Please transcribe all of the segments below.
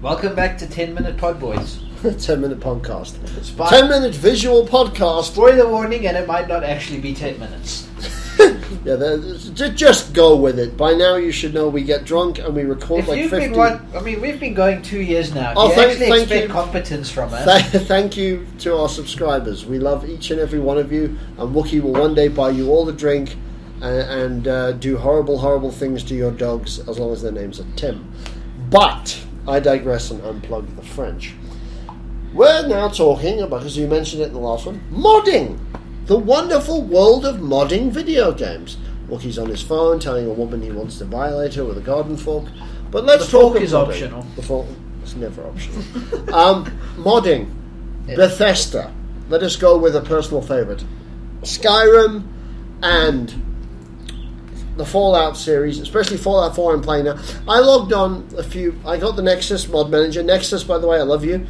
Welcome back to 10 Minute Pod Boys. 10-minute podcast. 10-minute visual podcast. Spoiler warning, and it might not actually be 10 minutes. Yeah, just go with it. By now you should know we get drunk and we record If like you've 50... we've been going 2 years now. Oh, You thank expect you. competence from us. Thank you to our subscribers. We love each and every one of you, and Wookie will one day buy you all the drink and do horrible things to your dogs as long as their names are Tim. But I digress and unplug the French. We're now talking about, as you mentioned it in the last one, modding. The wonderful world of modding video games. Wookie's on his phone telling a woman he wants to violate her with a garden fork. But let's The talk fork about is modding. optional. The fork is never optional. Modding. Yes. Bethesda. Let us go with a personal favourite. Skyrim and the Fallout series, especially Fallout 4 I'm playing now. I logged on I got the Nexus mod manager. Nexus, by the way, I love you.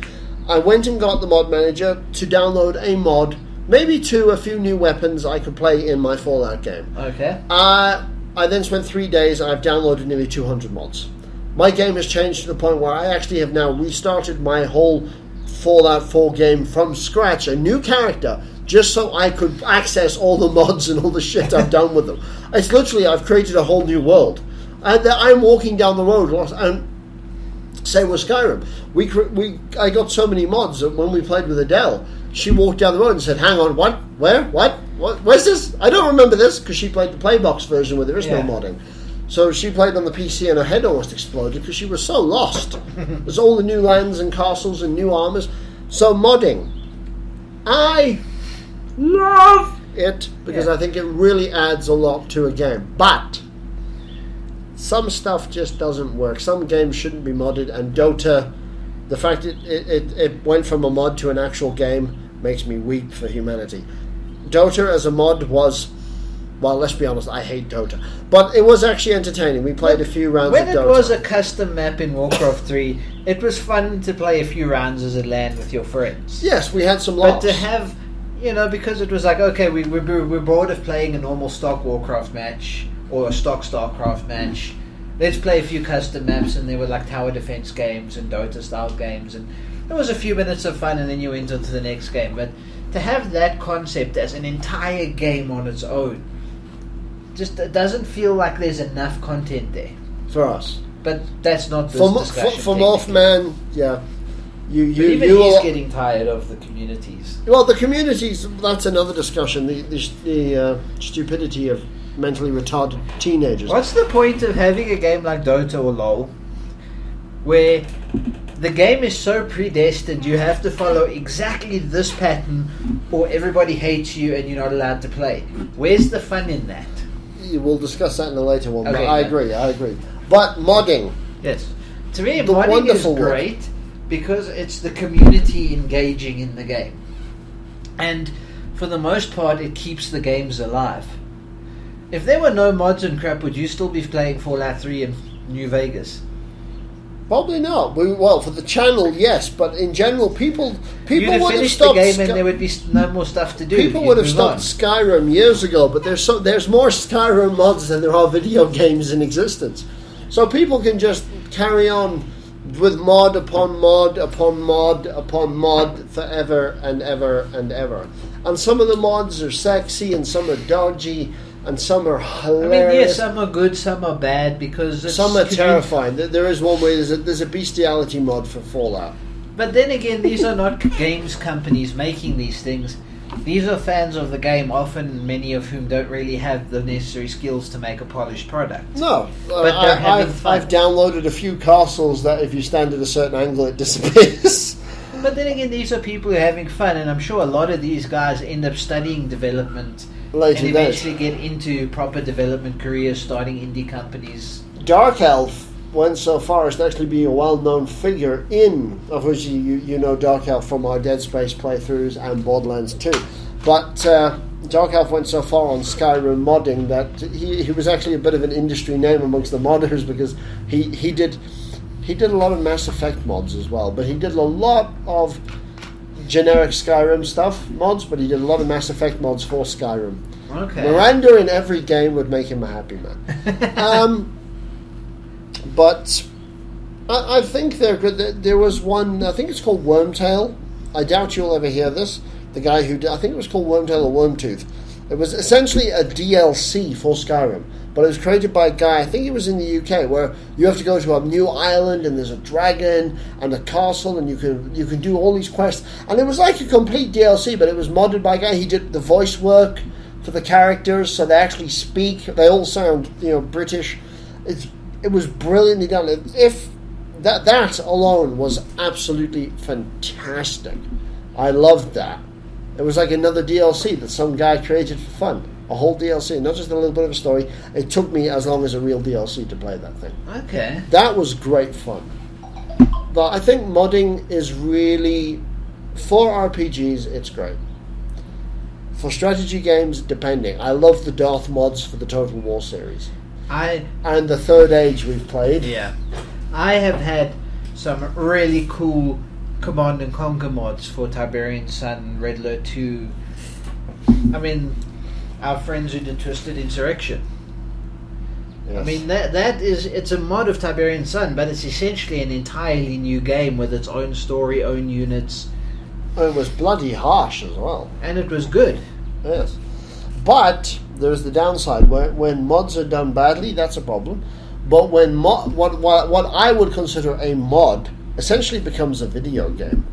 I went and got the mod manager to download a mod, maybe a few new weapons I could play in my Fallout game. Okay. I then spent 3 days and I've downloaded nearly 200 mods. My game has changed to the point where I actually have now restarted my whole Fallout 4 game from scratch, a new character, just so I could access all the mods and all the shit I've done with them. It's literally, I've created a whole new world. And I'm walking down the road, and same with Skyrim. I got so many mods that when we played with Adele, she walked down the road and said, "Hang on, what? Where? What? Where's this? I don't remember this," because she played the Playbox version where there is no modding. So she played on the PC and her head almost exploded because she was so lost. There's all the new lands and castles and new armors. So modding, I love it because I think it really adds a lot to a game. But some stuff just doesn't work. Some games shouldn't be modded, and Dota, the fact it went from a mod to an actual game makes me weep for humanity. Dota as a mod was, well, let's be honest, I hate Dota. But it was actually entertaining. We played a few rounds of Dota. When it was a custom map in Warcraft 3, it was fun to play a few rounds as a LAN with your friends. Yes, we had some But laughs. to have, because it was like, okay, we're bored of playing a normal stock Warcraft match or a stock StarCraft match. Let's play a few custom maps, and there were like tower defense games and Dota style games, and there was a few minutes of fun, and then you went on to the next game. But to have that concept as an entire game on its own, just it doesn't feel like there's enough content there. For us. But that's not this discussion. For Mothman, yeah. Even he's getting tired of the communities. Well, the communities, that's another discussion. The stupidity of mentally retarded teenagers. What's the point of having a game like Dota or LoL where the game is so predestined you have to follow exactly this pattern or everybody hates you and you're not allowed to play? Where's the fun in that? We'll discuss that in a later one, Okay, but I agree. But modding. Yes. To me, The modding is wonderful great because it's the community engaging in the game. And for the most part, it keeps the games alive. If there were no mods and crap, would you still be playing Fallout 3 in New Vegas? Probably not. Well, for the channel, yes, but in general, people You'd have would have finished the stopped. game and there would be no more stuff to do. People You'd would have move stopped on. Skyrim years ago, but there's more Skyrim mods than there are video games in existence. So people can just carry on with mod upon mod upon mod upon mod forever and ever and ever. And some of the mods are sexy and some are dodgy and some are hilarious. I mean, yes, some are good, some are bad because it's Some are terrifying. There is one way there's a bestiality mod for Fallout. But then again, these are not games companies making these things. These are fans of the game, often many of whom don't really have the necessary skills to make a polished product. No, But they're having fun. I've downloaded a few castles that if you stand at a certain angle it disappears. But then again, these are people who are having fun, and I'm sure a lot of these guys end up studying development Later and days. eventually get into proper development careers, starting indie companies. Dark Elf went so far as to actually be a well-known figure in, obviously you know Dark Elf from our Dead Space playthroughs and Borderlands 2. But Dark Elf went so far on Skyrim modding that he was actually a bit of an industry name amongst the modders because he did a lot of Mass Effect mods as well, but he did a lot of generic Skyrim stuff mods, but he did a lot of Mass Effect mods for Skyrim. Okay. Miranda in every game would make him a happy man. But I think they're good. There was one, I think it's called Wormtail. I doubt you'll ever hear this. The guy who did, I think it was called Wormtail or Wormtooth. It was essentially a DLC for Skyrim, but it was created by a guy, I think he was in the UK, where you have to go to a new island and there's a dragon and a castle and you can do all these quests. And it was like a complete DLC, but it was modded by a guy. He did the voice work for the characters, so they actually speak. They all sound, British. It was brilliantly done. If that alone was absolutely fantastic. I loved that. It was like another DLC that some guy created for fun. A whole DLC, not just a little bit of a story. It took me as long as a real DLC to play that thing. Okay. That was great fun. But I think modding is really, for RPGs, it's great. For strategy games, depending. I love the Darth mods for the Total War series. And the Third Age we've played. Yeah. I have had some really cool Command and Conquer mods for Tiberian Sun, Red Alert 2. I mean, our friends who did Twisted Insurrection. Yes. I mean, it's a mod of Tiberian Sun, but it's essentially an entirely new game with its own story, own units. It was bloody harsh as well. And it was good. Yes. But there's the downside. When mods are done badly, that's a problem. But when what I would consider a mod essentially becomes a video game.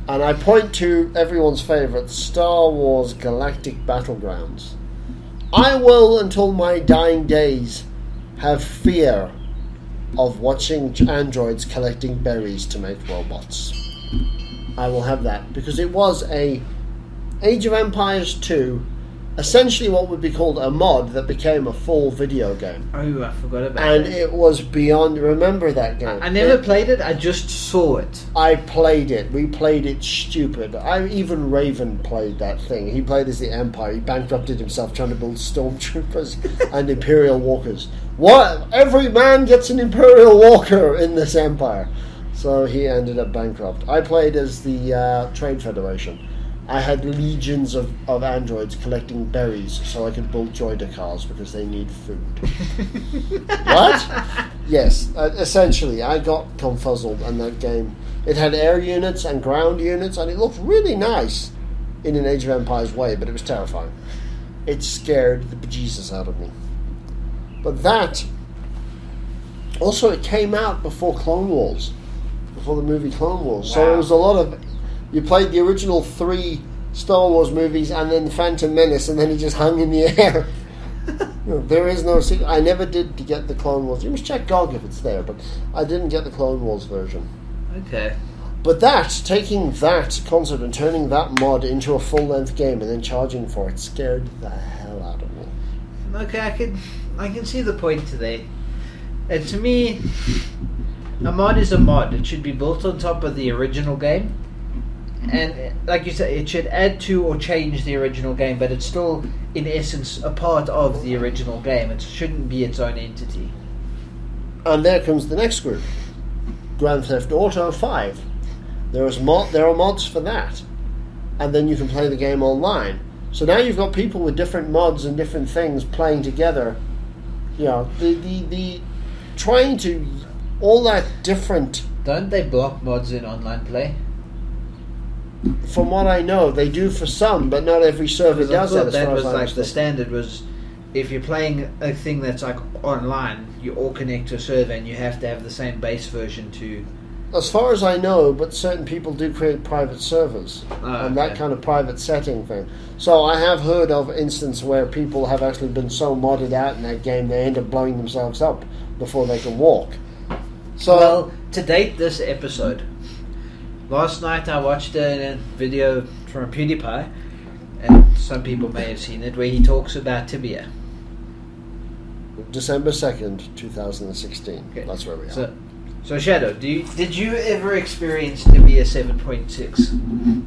And I point to everyone's favourite, Star Wars Galactic Battlegrounds. I will, until my dying days, have fear of watching androids collecting berries to make robots. I will have that, because it was a Age of Empires 2, essentially what would be called a mod that became a full video game. Oh, I forgot about and that. And it was beyond... Remember that game? I never played it, I just saw it. I played it. We played it stupid. Even Raven played that thing. He played as the Empire. He bankrupted himself trying to build stormtroopers and Imperial walkers. What? Every man gets an Imperial walker in this Empire. So he ended up bankrupt. I played as the Trade Federation. I had legions of androids collecting berries so I could build droider cars because they need food. What? Yes, essentially, I got confuzzled in that game. It had air units and ground units, and it looked really nice in an Age of Empires way, but it was terrifying. It scared the bejesus out of me. But that... Also, it came out before Clone Wars. Before the movie Clone Wars. Wow. So it was a lot of... You played the original 3 Star Wars movies and then Phantom Menace, and then he just hung in the air. There is no secret. I never did to get the Clone Wars. You must check GOG if it's there, but I didn't get the Clone Wars version. Okay. But taking that concept and turning that mod into a full-length game and then charging for it scared the hell out of me. Okay, I can see the point today. And to me, a mod is a mod. It should be built on top of the original game. And like you said, it should add to or change the original game, but it's still, in essence, a part of the original game. It shouldn't be its own entity. And there comes the next group. Grand Theft Auto 5. There are mods for that. And then you can play the game online. So now you've got people with different mods and different things playing together. You know, the trying to... all that different... Don't they block mods in online play? From what I know, they do for some, but not every server does that. That was like the standard was, if you're playing a thing that's like online, you all connect to a server and you have to have the same base version to... As far as I know, but certain people do create private servers and that kind of private setting thing. So I have heard of instances where people have actually been so modded out in that game they end up blowing themselves up before they can walk. So, well, to date this episode... Last night I watched a video from PewDiePie, and some people may have seen it, where he talks about Tibia. December 2nd, 2016. Okay. That's where we are. So Shadow, did you ever experience Tibia 7.6?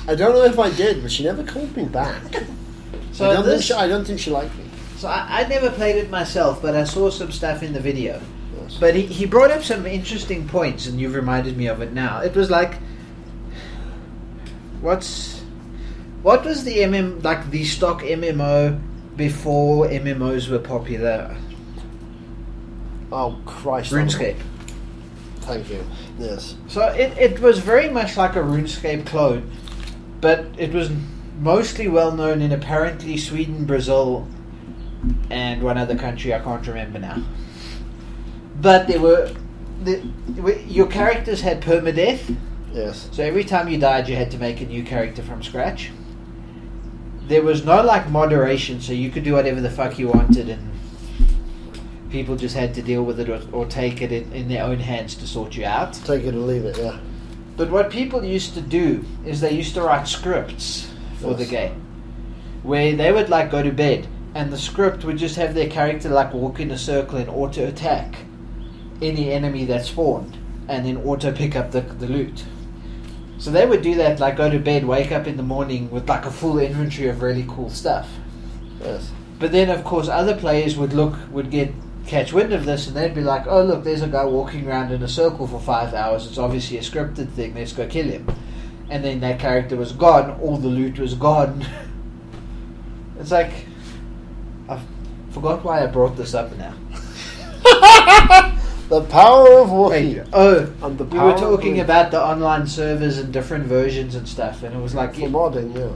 I don't know if I did, but she never called me back. So I don't think she liked me. So I never played it myself, but I saw some stuff in the video. But he brought up some interesting points, and you've reminded me of it now. It was like, what was the the stock MMO before MMOs were popular? Oh, Christ. RuneScape. Thank you. Yes. So it was very much like a RuneScape clone, but it was mostly well known in apparently Sweden, Brazil, and one other country I can't remember now. But your characters had permadeath. Yes. So every time you died, you had to make a new character from scratch. There was no like moderation, so you could do whatever the fuck you wanted, and people just had to deal with it or take it in their own hands to sort you out. Take it or leave it, yeah. But what people used to do is they used to write scripts for the game, where they would like go to bed, and the script would just have their character like walk in a circle and auto attack any enemy that spawned, and then auto pick up the loot. So they would do that, like go to bed, wake up in the morning with like a full inventory of really cool stuff. Yes. But then, of course, other players would catch wind of this, and they'd be like, "Oh, look, there's a guy walking around in a circle for 5 hours. It's obviously a scripted thing. Let's go kill him." And then that character was gone. All the loot was gone. It's like, I forgot why I brought this up now. The power of Wookiee. And the we were power talking of about the online servers and different versions and stuff, and it was like for modding, yeah.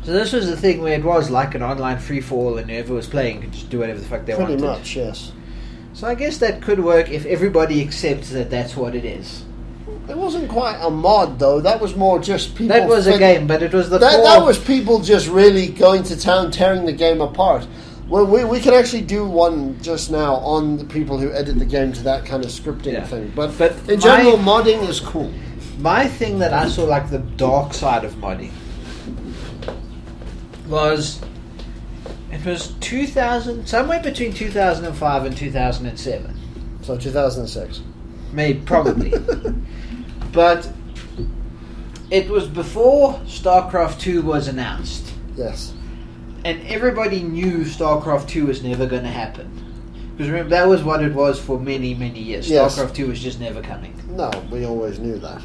So this was the thing where it was like an online free-for-all, and whoever was playing could just do whatever the fuck they wanted. Pretty much, yes. So I guess that could work if everybody accepts that that's what it is. It wasn't quite a mod, though. That was more just people... That was a game, but it was the that was people just really going to town, tearing the game apart. Well, we can actually do one just now on the people who edit the game to that kind of scripting thing. But in general, modding is cool. My thing that I saw, like the dark side of modding, was... It was 2000, somewhere between 2005 and 2007. So 2006. Maybe, probably. But it was before StarCraft 2 was announced. Yes. And everybody knew StarCraft 2 was never going to happen. Because remember, that was what it was for many, many years. Yes. StarCraft 2 was just never coming. No, we always knew that.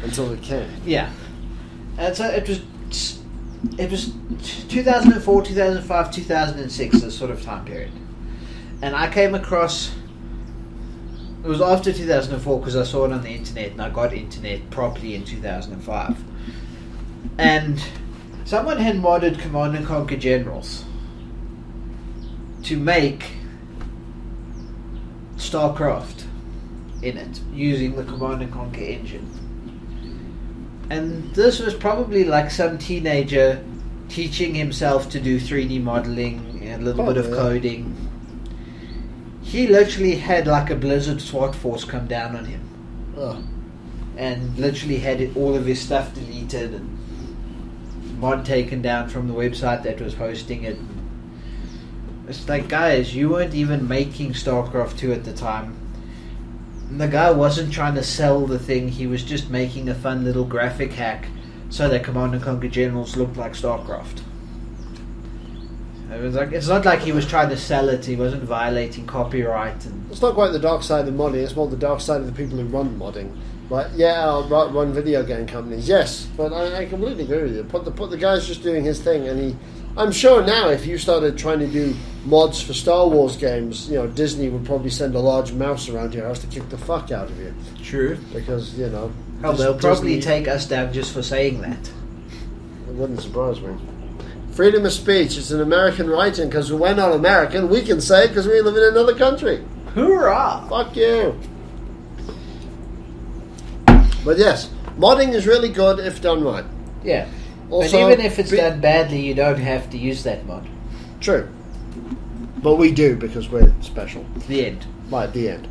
Until it came. Yeah. And so it was 2004, 2005, 2006, this sort of time period. And I came across... It was after 2004 because I saw it on the internet, and I got internet properly in 2005. And someone had modded Command & Conquer Generals to make StarCraft in it, using the Command & Conquer engine. And this was probably like some teenager teaching himself to do 3D modeling, a little bit of coding. He literally had like a Blizzard SWAT force come down on him. Oh. And literally had all of his stuff deleted and mod taken down from the website that was hosting it. It's like, guys, you weren't even making StarCraft 2 at the time. And the guy wasn't trying to sell the thing, he was just making a fun little graphic hack so that Command & Conquer Generals looked like StarCraft. It was like, it's not like he was trying to sell it, he wasn't violating copyright. And it's not quite the dark side of modding, it's more the dark side of the people who run modding. Like, yeah, I'll run video game companies, yes, but I completely agree with you. Put the guy's just doing his thing, and I'm sure now if you started trying to do mods for Star Wars games, you know, Disney would probably send a large mouse around your house to kick the fuck out of you. True. Because, you know... Oh, they'll probably take us down just for saying that. It wouldn't surprise me. Freedom of speech, it's an American right, and because we're not American, we can say it because we live in another country. Hoorah! Fuck you. But yes, modding is really good if done right. Yeah. Also, but even if it's done badly, you don't have to use that mod. True. But we do because we're special. The end. Right, the end.